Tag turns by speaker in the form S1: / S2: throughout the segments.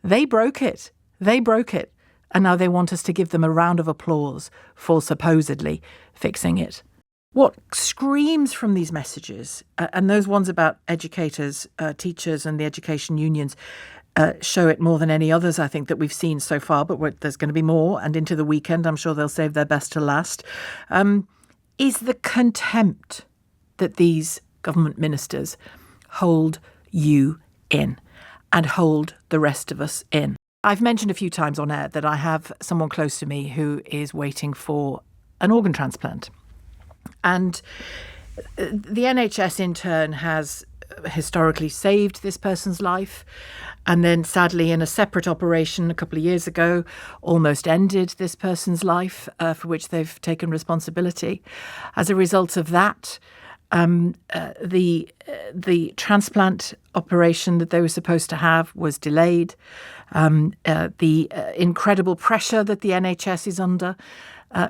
S1: They broke it. They broke it. And now they want us to give them a round of applause for supposedly fixing it. What screams from these messages, and those ones about educators, teachers and the education unions, show it more than any others, I think, that we've seen so far, but there's going to be more, and into the weekend I'm sure they'll save their best to last, is the contempt that these government ministers hold you in and hold the rest of us in. I've mentioned a few times on air that I have someone close to me who is waiting for an organ transplant. And the NHS in turn has historically saved this person's life, and then sadly in a separate operation a couple of years ago almost ended this person's life, for which they've taken responsibility. As a result of that, the transplant operation that they were supposed to have was delayed. The incredible pressure that the NHS is under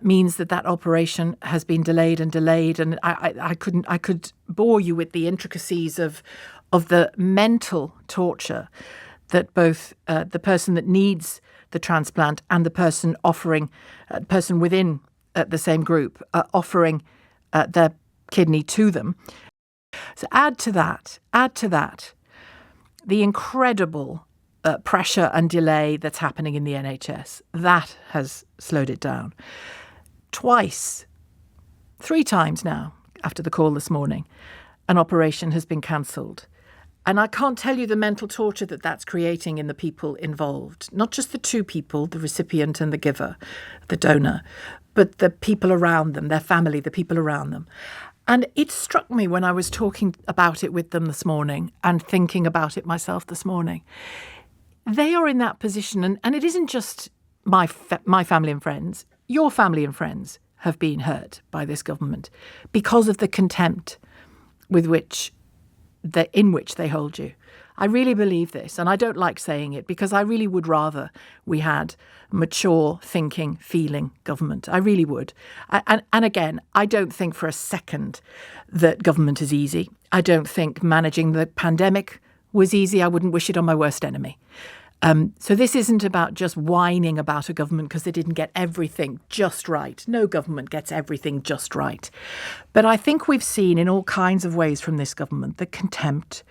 S1: means that operation has been delayed, and I could bore you with the intricacies of the mental torture that both the person that needs the transplant and the person within the same group offering their kidney to them. So add to that the incredible pressure and delay that's happening in the NHS. That has slowed it down. Three times now, after the call this morning, an operation has been cancelled. And I can't tell you the mental torture that that's creating in the people involved. Not just the two people, the recipient and the giver, the donor, but the people around them, their family, the people around them. And it struck me when I was talking about it with them this morning and thinking about it myself this morning. They are in that position, and it isn't just my family and friends. Your family and friends have been hurt by this government because of the contempt in which they hold you. I really believe this, and I don't like saying it because I really would rather we had mature, thinking, feeling government. I really would. And again, I don't think for a second that government is easy. I don't think managing the pandemic was easy. I wouldn't wish it on my worst enemy. So this isn't about just whining about a government because they didn't get everything just right. No government gets everything just right. But I think we've seen in all kinds of ways from this government the contempt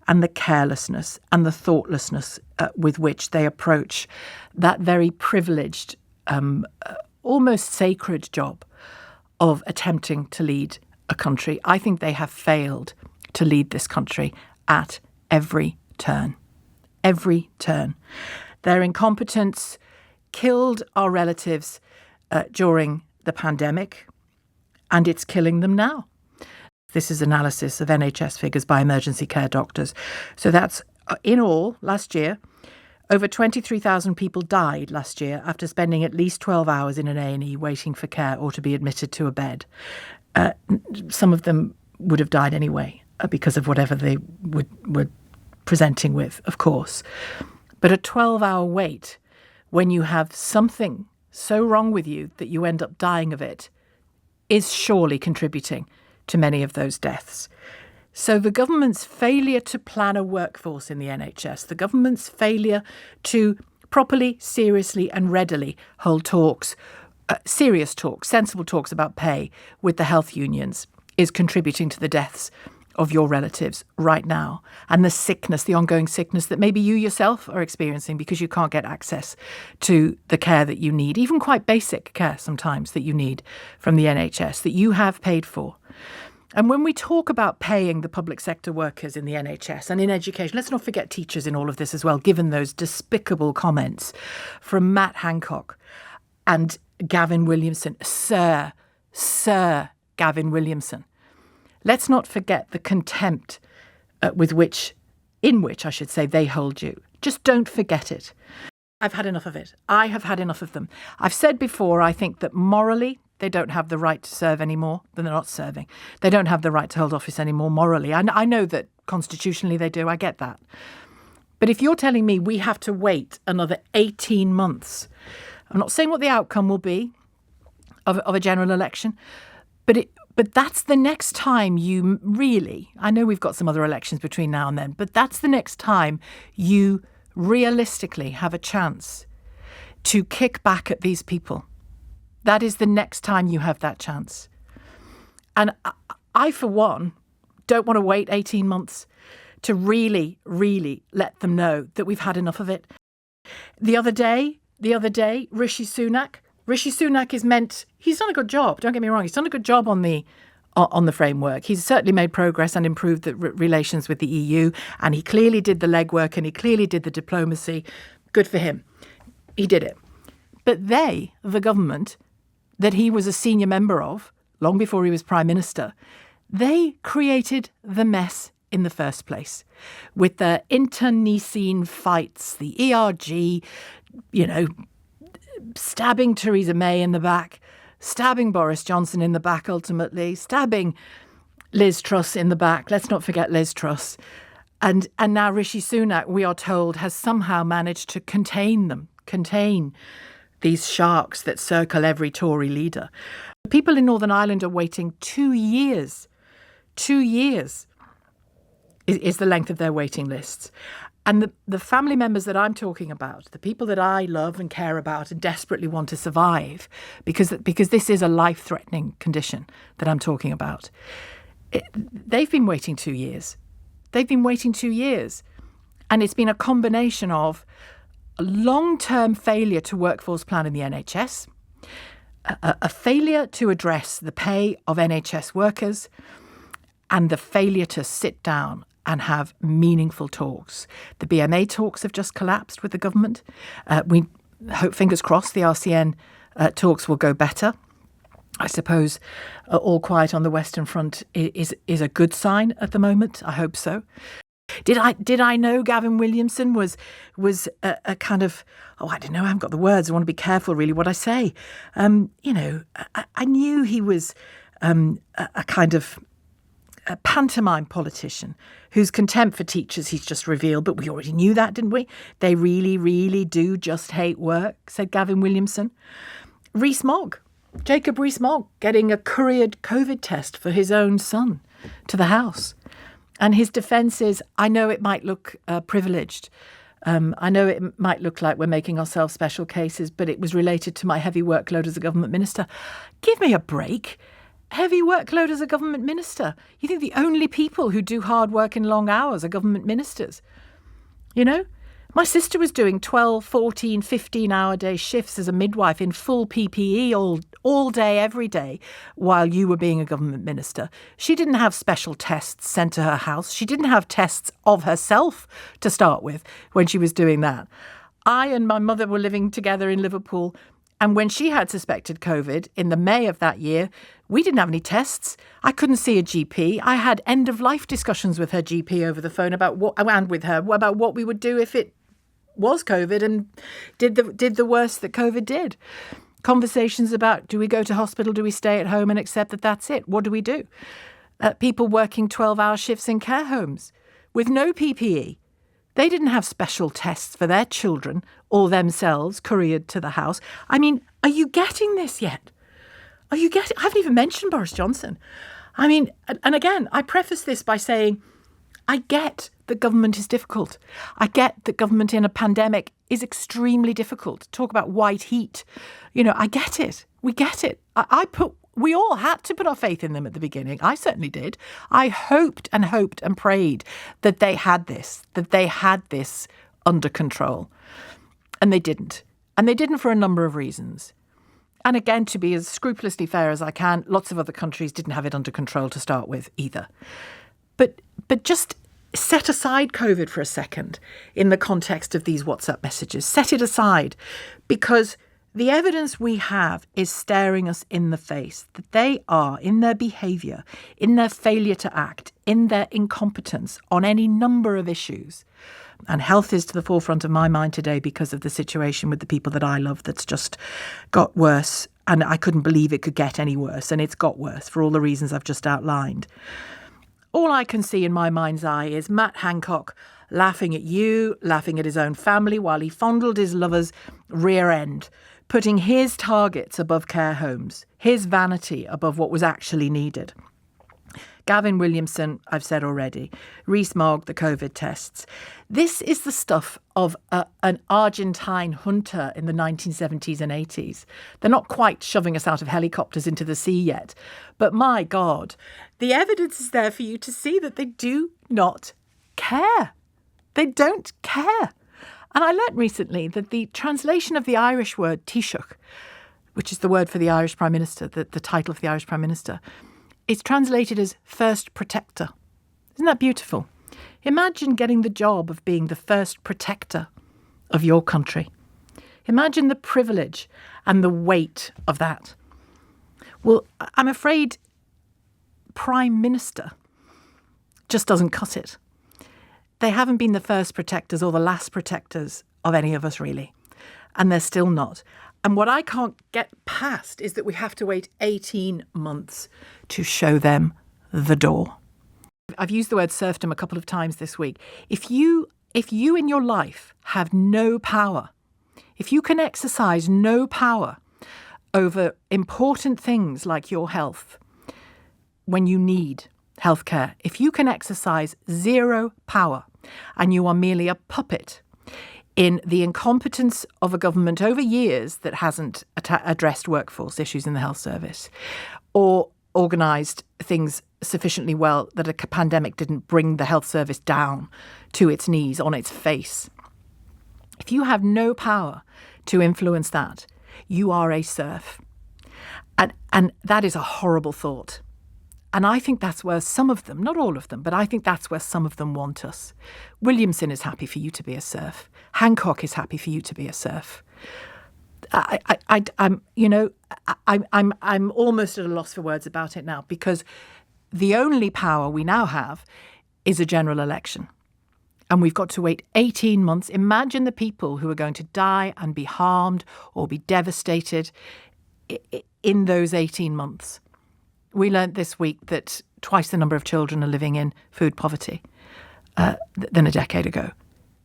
S1: and the carelessness and the thoughtlessness with which they approach that very privileged, almost sacred job of attempting to lead a country. I think they have failed to lead this country at every turn. Every turn. Their incompetence killed our relatives during the pandemic, and it's killing them now. This is analysis of NHS figures by emergency care doctors. So that's in all, last year, over 23,000 people died last year after spending at least 12 hours in an A&E waiting for care or to be admitted to a bed. Some of them would have died anyway because of whatever they were presenting with, of course. But a 12-hour wait when you have something so wrong with you that you end up dying of it is surely contributing to many of those deaths. So the government's failure to plan a workforce in the NHS, the government's failure to properly, seriously and readily hold talks, serious talks, sensible talks about pay with the health unions is contributing to the deaths of your relatives right now, and the sickness, the ongoing sickness that maybe you yourself are experiencing because you can't get access to the care that you need, even quite basic care sometimes that you need from the NHS that you have paid for. And when we talk about paying the public sector workers in the NHS and in education, let's not forget teachers in all of this as well, given those despicable comments from Matt Hancock and Gavin Williamson, Sir Gavin Williamson. Let's not forget the contempt in which they hold you. Just don't forget it. I've had enough of it. I have had enough of them. I've said before, I think that morally, they don't have the right to serve anymore. They're not serving. They don't have the right to hold office anymore morally. I know that constitutionally they do. I get that. But if you're telling me we have to wait another 18 months, I'm not saying what the outcome will be of a general election, but that's the next time I know we've got some other elections between now and then, but that's the next time you realistically have a chance to kick back at these people, that is the next time you have that chance. And I, for one, don't want to wait 18 months to really, really let them know that we've had enough of it. The other day, Rishi Sunak he's done a good job. Don't get me wrong. He's done a good job on the framework. He's certainly made progress and improved the relations with the EU. And he clearly did the legwork and he clearly did the diplomacy. Good for him. He did it. But they, the government that he was a senior member of, long before he was Prime Minister, they created the mess in the first place with the internecine fights, the ERG, stabbing Theresa May in the back, stabbing Boris Johnson in the back ultimately, stabbing Liz Truss in the back. Let's not forget Liz Truss. And now Rishi Sunak, we are told, has somehow managed to contain these sharks that circle every Tory leader. People in Northern Ireland are waiting 2 years. 2 years is the length of their waiting lists. And the family members that I'm talking about, the people that I love and care about and desperately want to survive, because this is a life-threatening condition that I'm talking about, they've been waiting 2 years. They've been waiting 2 years. And it's been a combination of a long-term failure to workforce plan in the NHS, a failure to address the pay of NHS workers, and the failure to sit down and have meaningful talks. The BMA talks have just collapsed with the government. We hope, fingers crossed, the RCN talks will go better. I suppose all quiet on the Western Front is a good sign at the moment. I hope so. Did I know Gavin Williamson was a kind of, I don't know, I haven't got the words. I want to be careful really what I say. I knew he was a kind of a pantomime politician whose contempt for teachers he's just revealed, but we already knew that, didn't we? They really, really do just hate work, said Gavin Williamson. Rees-Mogg, Jacob Rees-Mogg, getting a couriered COVID test for his own son to the House. And his defence is, I know it might look privileged. I know it might look like we're making ourselves special cases, but it was related to my heavy workload as a government minister. Give me a break. Heavy workload as a government minister. You think the only people who do hard work in long hours are government ministers? My sister was doing 12, 14, 15-hour day shifts as a midwife in full PPE all day, every day, while you were being a government minister. She didn't have special tests sent to her house. She didn't have tests of herself to start with when she was doing that. I and my mother were living together in Liverpool, and when she had suspected COVID in the May of that year, we didn't have any tests. I couldn't see a GP. I had end-of-life discussions with her GP over the phone about what we would do if it was COVID and did the worst that COVID did. Conversations about, do we go to hospital, do we stay at home and accept that that's it? What do we do? People working 12-hour shifts in care homes with no PPE. They didn't have special tests for their children or themselves couriered to the house. I mean, are you getting this yet? I haven't even mentioned Boris Johnson. I mean, and again, I preface this by saying, I get that government is difficult. I get that government in a pandemic is extremely difficult. Talk about white heat. I get it. We get it. We all had to put our faith in them at the beginning. I certainly did. I hoped and prayed that they had this under control. And they didn't. And they didn't for a number of reasons. And again, to be as scrupulously fair as I can, lots of other countries didn't have it under control to start with either. But just set aside COVID for a second in the context of these WhatsApp messages. Set it aside, because the evidence we have is staring us in the face that they are, in their behaviour, in their failure to act, in their incompetence on any number of issues. And health is to the forefront of my mind today because of the situation with the people that I love that's just got worse. And I couldn't believe it could get any worse. And it's got worse for all the reasons I've just outlined. All I can see in my mind's eye is Matt Hancock laughing at you, laughing at his own family while he fondled his lover's rear end, putting his targets above care homes, his vanity above what was actually needed. Gavin Williamson, I've said already. Rees-Mogg, the COVID tests. This is the stuff of an Argentine junta in the 1970s and 80s. They're not quite shoving us out of helicopters into the sea yet. But my God, the evidence is there for you to see that they do not care. They don't care. And I learnt recently that the translation of the Irish word Taoiseach, which is the word for the Irish Prime Minister, the title of the Irish Prime Minister, is translated as First Protector. Isn't that beautiful? Imagine getting the job of being the first protector of your country. Imagine the privilege and the weight of that. Well, I'm afraid Prime Minister just doesn't cut it. They haven't been the first protectors or the last protectors of any of us, really. And they're still not. And what I can't get past is that we have to wait 18 months to show them the door. I've used the word serfdom a couple of times this week. If you in your life have no power, if you can exercise no power over important things like your health when you need healthcare, if you can exercise zero power and you are merely a puppet in the incompetence of a government over years that hasn't addressed workforce issues in the health service or organised things sufficiently well that a pandemic didn't bring the health service down to its knees on its face. If you have no power to influence that, you are a serf. And that is a horrible thought. And I think that's where some of them, not all of them, but I think that's where some of them want us. Williamson is happy for you to be a serf. Hancock is happy for you to be a serf. I'm almost at a loss for words about it now, because the only power we now have is a general election. And we've got to wait 18 months. Imagine the people who are going to die and be harmed or be devastated in those 18 months. We learnt this week that twice the number of children are living in food poverty than a decade ago.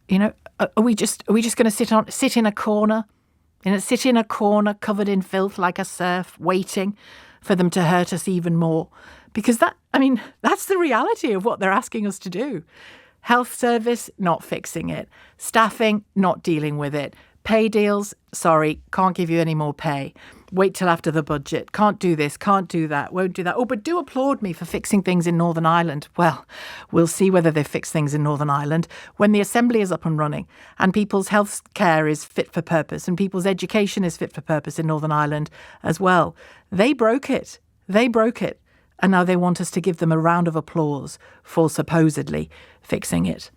S1: You know, are we just going to sit in a corner, covered in filth like a serf, waiting for them to hurt us even more? Because that's the reality of what they're asking us to do. Health service, not fixing it. Staffing, not dealing with it. Pay deals, sorry, can't give you any more pay. Wait till after the budget. Can't do this, can't do that, won't do that. Oh, but do applaud me for fixing things in Northern Ireland. Well, we'll see whether they fix things in Northern Ireland when the Assembly is up and running and people's health care is fit for purpose and people's education is fit for purpose in Northern Ireland as well. They broke it. And now they want us to give them a round of applause for supposedly fixing it.